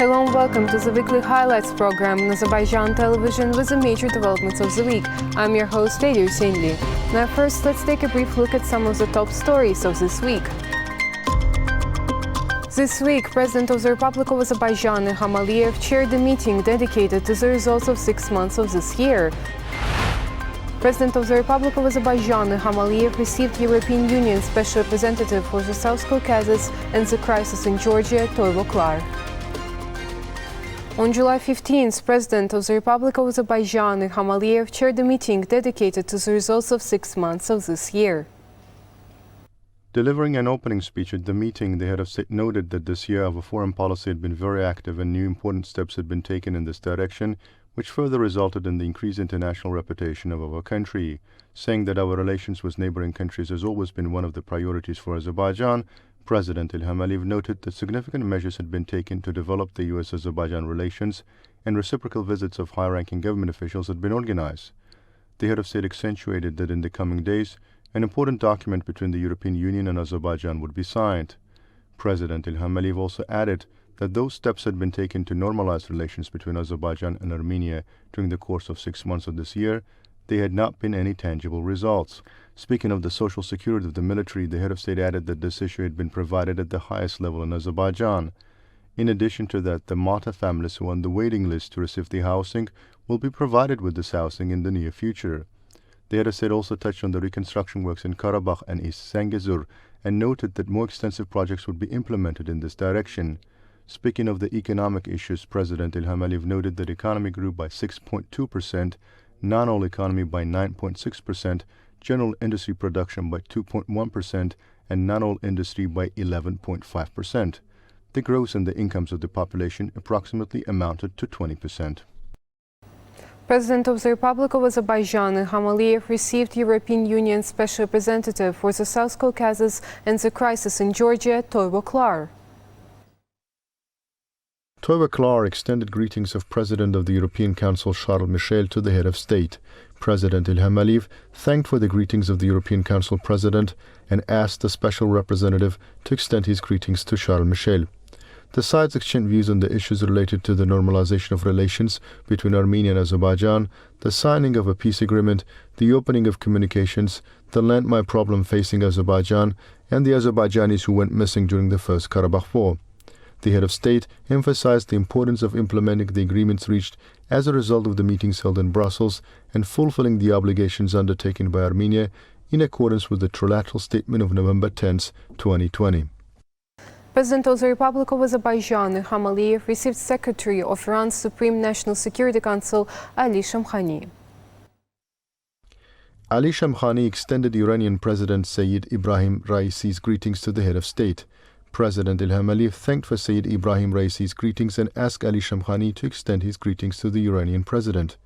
Hello and welcome to the weekly highlights program on Azərbaycan Televiziya with the major developments of the week. I'm your host, bədii-sənədli. Now first, let's take a brief look at some of the top stories of this week. This week, President of the Republic of Azerbaijan, Ilham chaired a meeting dedicated to the results of 6 months of this year. President of the Republic of Azerbaijan, Ilham received European Union Special Representative for the South Caucasus and the crisis in Georgia, Toyvo Klar. On July 15th, President of the Republic of Azerbaijan, Ilham chaired a meeting dedicated to the results of 6 months of this year. Delivering an opening speech at the meeting, the head of state noted that this year our foreign policy had been very active and new important steps had been taken in this direction, which further resulted in the increased international reputation of our country. Saying that our relations with neighboring countries has always been one of the priorities for Azerbaijan, President Ilham noted that significant measures had been taken to develop the U.S.-Azerbaijan relations and reciprocal visits of high-ranking government officials had been organized. The head of state accentuated that in the coming days, an important document between the European Union and Azerbaijan would be signed. President Ilham also added that those steps had been taken to normalize relations between Azerbaijan and Armenia during the course of 6 months of this year. There had not been any tangible results. Speaking of the social security of the military, the head of state added that this issue had been provided at the highest level in Azerbaijan. In addition to that, the Mata families who are on the waiting list to receive the housing will be provided with this housing in the near future. The head of state also touched on the reconstruction works in Karabakh and East Zangezur and noted that more extensive projects would be implemented in this direction. Speaking of the economic issues, President Ilham noted that the economy grew by 6.2%, non-oil economy by 9.6%, general industry production by 2.1%, and non-oil industry by 11.5%. The growth in the incomes of the population approximately amounted to 20%. President of the Republic of Azerbaijan, Ilham received European Union Special Representative for the South Caucasus and the crisis in Georgia, Toyvo Klar. Toyvo Klar extended greetings of President of the European Council Charles Michel to the head of state. President Ilham thanked for the greetings of the European Council President and asked the Special Representative to extend his greetings to Charles Michel. The sides exchanged views on the issues related to the normalization of relations between Armenia and Azerbaijan, the signing of a peace agreement, the opening of communications, the landmine problem facing Azerbaijan, and the Azerbaijanis who went missing during the First Karabakh War. The head of state emphasized the importance of implementing the agreements reached as a result of the meetings held in Brussels and fulfilling the obligations undertaken by Armenia in accordance with the trilateral statement of November 10, 2020. President of the Republic of Azerbaijan, Ilham received Secretary of Iran's Supreme National Security Council, Ali Shamkhani. Ali Shamkhani extended Iranian President Sayyid Ibrahim Raisi's greetings to the head of state. President Ilham thanked for Sayyid Ibrahim Raisi's greetings and asked Ali Shamkhani to extend his greetings to the Iranian president.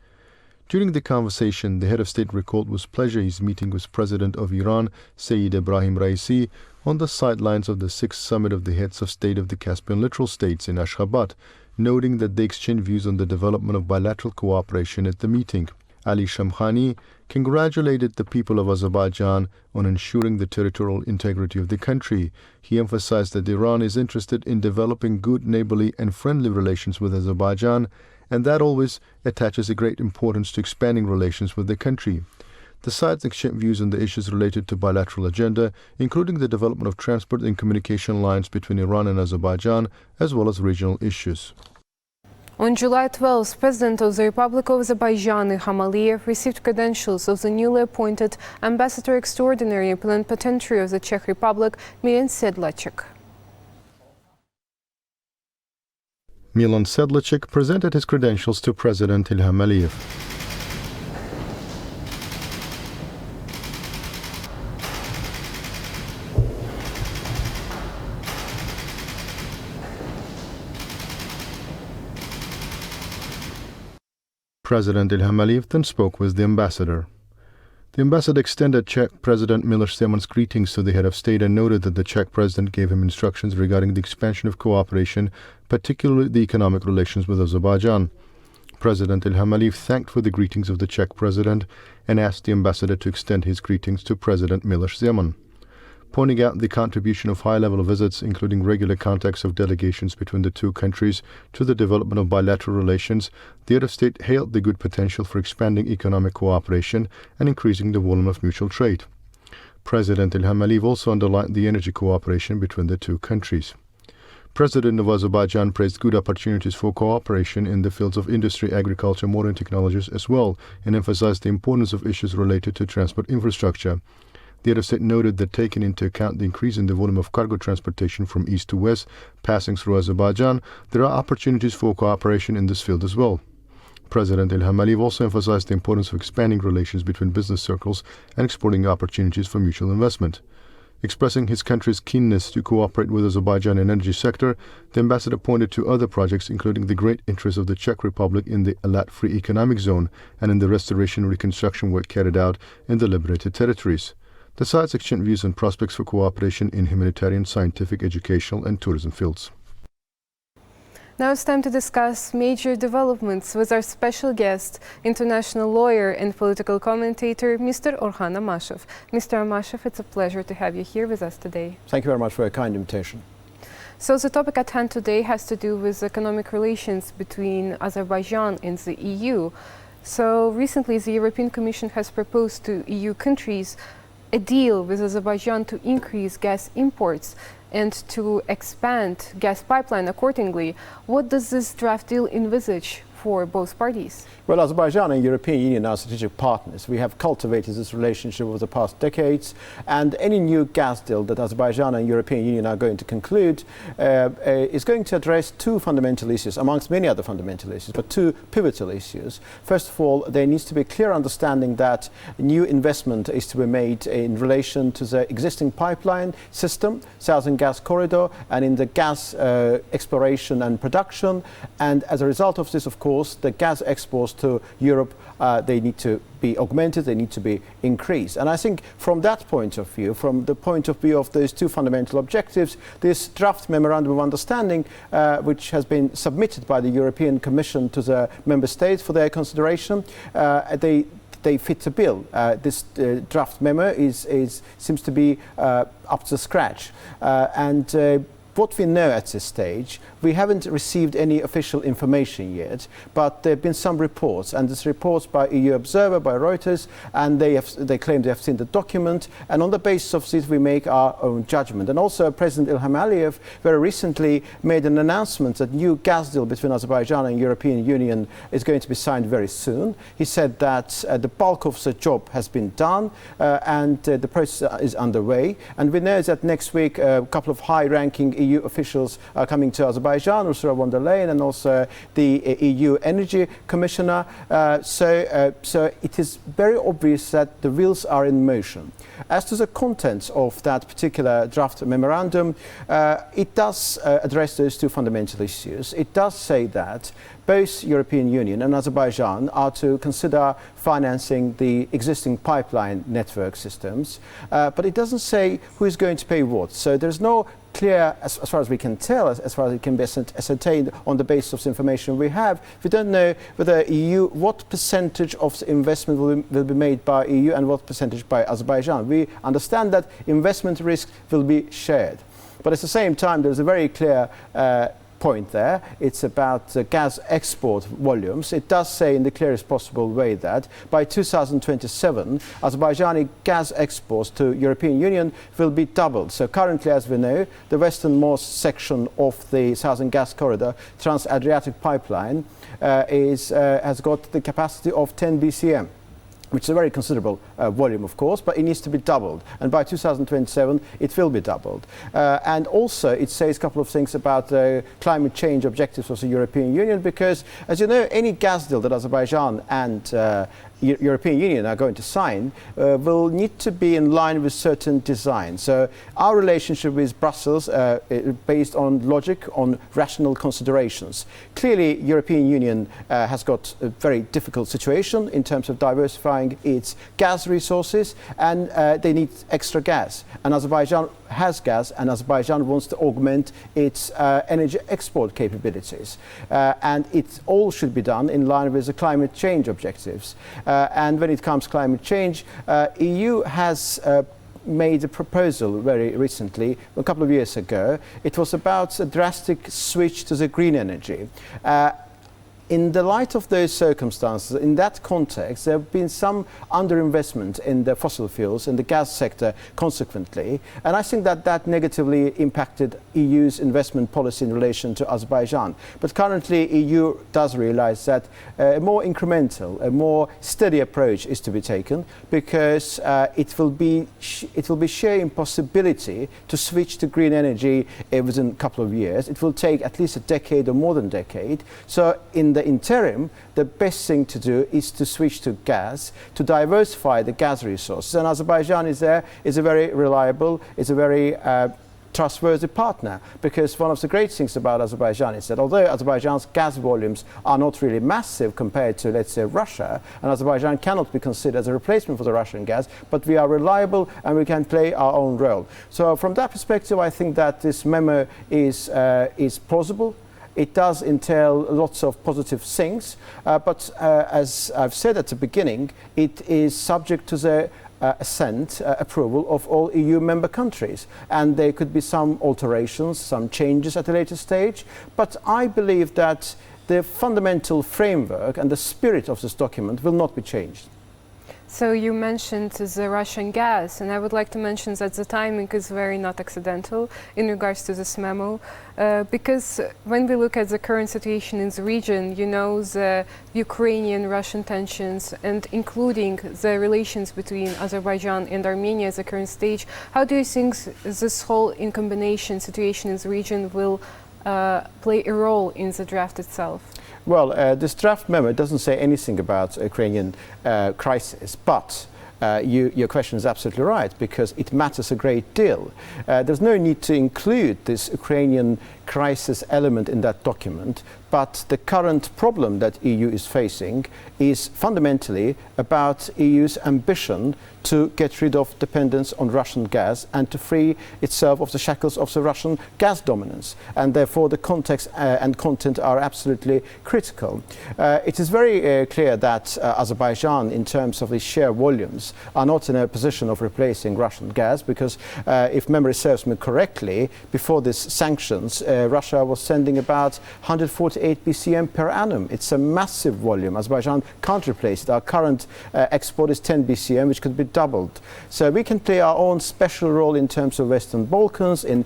During the conversation, the head of state recalled with pleasure his meeting with President of Iran, Sayyid Ibrahim Raisi, on the sidelines of the 6th Summit of the Heads of State of the Caspian Littoral States in Ashgabat, noting that they exchanged views on the development of bilateral cooperation at the meeting. Ali Shamkhani congratulated the people of Azerbaijan on ensuring the territorial integrity of the country. He emphasized that Iran is interested in developing good neighborly and friendly relations with Azerbaijan, and that always attaches a great importance to expanding relations with the country. The sides exchanged views on the issues related to bilateral agenda, including the development of transport and communication lines between Iran and Azerbaijan, as well as regional issues. On July 12th, President of the Republic of Azerbaijan, Ilham received credentials of the newly appointed Ambassador Extraordinary and Plenipotentiary of the Czech Republic, Milan Sedlacek. Milan Sedlacek presented his credentials to President Ilham Aliyev. President Ilham Aliyev then spoke with the ambassador. The ambassador extended Czech President Miloš Zeman's greetings to the head of state and noted that the Czech president gave him instructions regarding the expansion of cooperation, particularly the economic relations with Azerbaijan. President Ilham Aliyev thanked for the greetings of the Czech president and asked the ambassador to extend his greetings to President Miloš Zeman. pointing out the contribution of high-level visits, including regular contacts of delegations between the two countries, to the development of bilateral relations. The head of state hailed the good potential for expanding economic cooperation and increasing the volume of mutual trade. President Ilham Aliyev also underlined the energy cooperation between the two countries. President of Azerbaijan praised good opportunities for cooperation in the fields of industry, agriculture, modern technologies as well, and emphasized the importance of issues related to transport infrastructure. The head of state noted that taking into account the increase in the volume of cargo transportation from east to west passing through Azerbaijan, there are opportunities for cooperation in this field as well. President Ilham Aliyev also emphasized the importance of expanding relations between business circles and exploring opportunities for mutual investment. Expressing his country's keenness to cooperate with Azerbaijan in the energy sector, the ambassador pointed to other projects, including the great interest of the Czech Republic in the Alat-free economic zone and in the restoration and reconstruction work carried out in the liberated territories. The sides exchanged views and prospects for cooperation in humanitarian, scientific, educational and tourism fields. Now it's time to discuss major developments with our special guest, international lawyer and political commentator, Mr. Orhan Amashev. Mr. Amashev, it's a pleasure to have you here with us today. Thank you very much for a kind invitation. So the topic at hand today has to do with economic relations between Azerbaijan and the EU. So recently the European Commission has proposed to EU countries a deal with Azerbaijan to increase gas imports and to expand gas pipeline accordingly. What does this draft deal envisage for both parties? Well, Azerbaijan and European Union are strategic partners. We have cultivated this relationship over the past decades, and any new gas deal that Azerbaijan and European Union are going to conclude is going to address two fundamental issues, amongst many other fundamental issues, but two pivotal issues. First of all, there needs to be a clear understanding that new investment is to be made in relation to the existing pipeline system, Southern Gas Corridor, and in the gas exploration and production. And as a result of this, of course, the gas exports to Europe, they need to be augmented, they need to be increased. And I think from that point of view, from the point of view of those two fundamental objectives, this draft memorandum of understanding, which has been submitted by the European Commission to the member states for their consideration, they fit the bill. This draft memo seems to be up to scratch. What we know at this stage, we haven't received any official information yet, but there have been some reports, and these reports by EU Observer, by Reuters, and they claim they have seen the document, and on the basis of this we make our own judgment. And also President Ilham Aliyev very recently made an announcement that new gas deal between Azerbaijan and European Union is going to be signed very soon. He said that the bulk of the job has been done and the process is underway, and we know that next week a couple of high-ranking EU officials are coming to Azerbaijan, Ursula von der Leyen, and also the EU Energy Commissioner. So it is very obvious that the wheels are in motion. As to the contents of that particular draft memorandum, it does address those two fundamental issues. It does say that both European Union and Azerbaijan are to consider financing the existing pipeline network systems, but it doesn't say who is going to pay what. So there's no clear, as far as we can tell, as far as it can be ascertained on the basis of the information we have, we don't know whether EU, what percentage of the investment will be made by EU and what percentage by Azerbaijan. We understand that investment risk will be shared. But at the same time, there's a very clear point there. It's about gas export volumes. It does say in the clearest possible way that by 2027, Azerbaijani gas exports to European Union will be doubled. So currently, as we know, the westernmost section of the Southern Gas Corridor, Trans-Adriatic Pipeline, has got the capacity of 10 BCM. Which is a very considerable volume, of course, but it needs to be doubled. And by 2027, it will be doubled. And also, it says a couple of things about the climate change objectives of the European Union, because, as you know, any gas deal that Azerbaijan and European Union are going to sign will need to be in line with certain design. So our relationship with Brussels based on logic, on rational considerations. Clearly, European Union has got a very difficult situation in terms of diversifying its gas resources, and they need extra gas. And Azerbaijan has gas, and Azerbaijan wants to augment its energy export capabilities. And it all should be done in line with the climate change objectives. And when it comes to climate change, EU has made a proposal very recently, a couple of years ago. It was about a drastic switch to the green energy. In the light of those circumstances, in that context, there have been some underinvestment in the fossil fuels and the gas sector consequently, and I think that that negatively impacted EU's investment policy in relation to Azerbaijan. But currently, EU does realize that a more incremental, a more steady approach is to be taken, because it will be sheer impossibility to switch to green energy within a couple of years. It will take at least a decade or more than a decade. So in the interim, the best thing to do is to switch to gas, to diversify the gas resources. And Azerbaijan is a very reliable, is a very trustworthy partner, because one of the great things about Azerbaijan is that although Azerbaijan's gas volumes are not really massive compared to, let's say, Russia, and Azerbaijan cannot be considered as a replacement for the Russian gas, but we are reliable and we can play our own role. So from that perspective, I think that this memo is plausible. It does entail lots of positive things, but as I've said at the beginning, it is subject to the assent, approval of all EU member countries. And there could be some alterations, some changes at a later stage, but I believe that the fundamental framework and the spirit of this document will not be changed. So you mentioned the Russian gas, and I would like to mention that the timing is very not accidental in regards to this memo, because when we look at the current situation in the region, you know, the Ukrainian-Russian tensions, and including the relations between Azerbaijan and Armenia at the current stage, how do you think this whole in combination situation in the region will play a role in the draft itself? Well, this draft memo doesn't say anything about Ukrainian crisis, but your question is absolutely right, because it matters a great deal. There's no need to include this Ukrainian crisis element in that document, but the current problem that EU is facing is fundamentally about EU's ambition to get rid of dependence on Russian gas and to free itself of the shackles of the Russian gas dominance. And therefore the context and content are absolutely critical. It is very clear that Azerbaijan, in terms of the sheer volumes, are not in a position of replacing Russian gas, because if memory serves me correctly, before these sanctions, Russia was sending about 148 BCM per annum. It's a massive volume. Azerbaijan can't replace it. Our current export is 10 BCM, which could be doubled. So we can play our own special role in terms of Western Balkans, in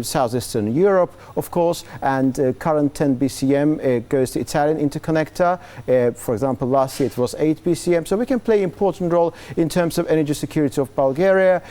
Southeastern Europe, of course, and current 10 BCM goes to Italian interconnector. For example, last year it was 8 BCM. So we can play an important role in terms of energy security of Bulgaria,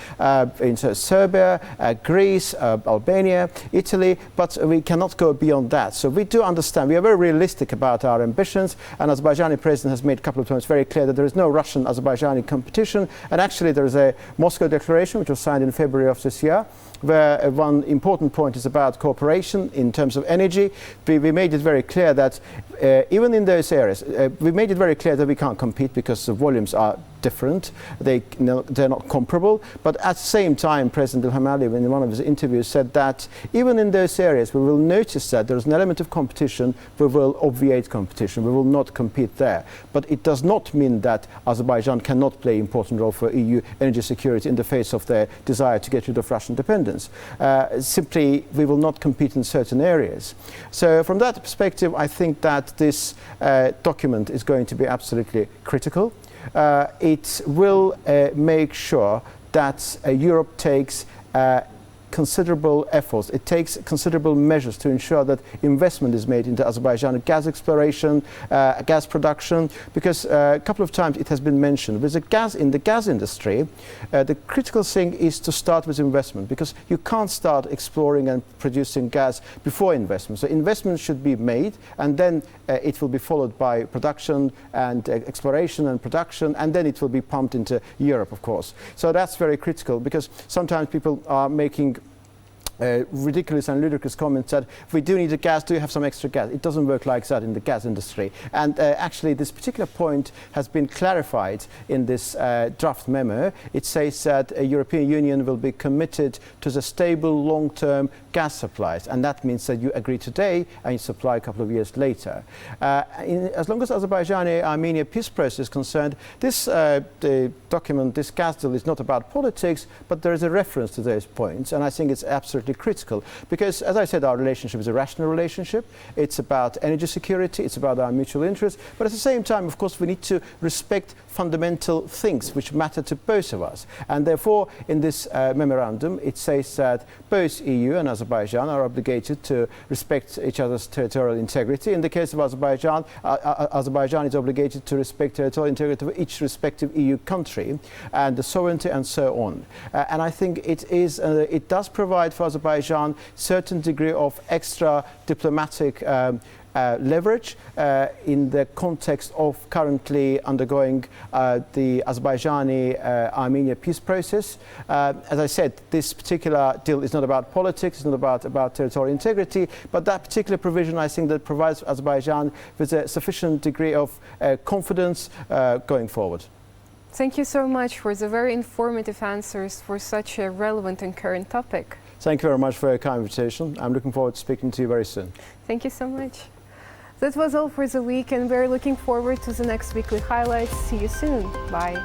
in Serbia, Greece, Albania, Italy, but we cannot go beyond that. So we do understand, we are very realistic about our ambitions, and Azerbaijani president has made a couple of times very clear that there is no Russian-Azerbaijani competition, and actually there is a Moscow declaration which was signed in February of this year, where one important point is about cooperation in terms of energy. We made it very clear that even in those areas, we made it very clear that we can't compete because the volumes are different, they're not comparable, but at the same time President Ilham in one of his interviews said that even in those areas we will notice that there is an element of competition, we will obviate competition, we will not compete there. But it does not mean that Azerbaijan cannot play an important role for EU energy security in the face of their desire to get rid of Russian dependence. Simply, we will not compete in certain areas. So from that perspective, I think that this document is going to be absolutely critical. It will make sure that Europe takes considerable efforts, it takes considerable measures to ensure that investment is made into Azerbaijan gas exploration, gas production, because a couple of times it has been mentioned, with the gas in the gas industry, the critical thing is to start with investment, because you can't start exploring and producing gas before investment. So investment should be made, and then it will be followed by production and exploration and production, and then it will be pumped into Europe, of course. So that's very critical, because sometimes people are making ridiculous and ludicrous comments that if we do need a gas, do you have some extra gas? It doesn't work like that in the gas industry. And actually, this particular point has been clarified in this draft memo. It says that the European Union will be committed to the stable long-term gas supplies. And that means that you agree today and you supply a couple of years later. As long as Azerbaijani-Armenia peace process is concerned, this the document, this gas deal is not about politics, but there is a reference to those points. And I think it's absolutely critical because, as I said, our relationship is a rational relationship. It's about energy security, it's about our mutual interests, but at the same time, of course, we need to respect fundamental things which matter to both of us. And therefore, in this memorandum, it says that both EU and Azerbaijan are obligated to respect each other's territorial integrity. In the case of Azerbaijan, Azerbaijan is obligated to respect territorial integrity of each respective EU country and the sovereignty and so on. And I think it does provide for Azerbaijan certain degree of extra diplomatic leverage in the context of currently undergoing the Azerbaijani-Armenia peace process. As I said, this particular deal is not about politics, it's not about territorial integrity, but that particular provision, I think, that provides Azerbaijan with a sufficient degree of confidence going forward. Thank you so much for the very informative answers for such a relevant and current topic. Thank you very much for your kind invitation. I'm looking forward to speaking to you very soon. Thank you so much. That was all for the week, and we're looking forward to the next weekly highlights. See you soon. Bye.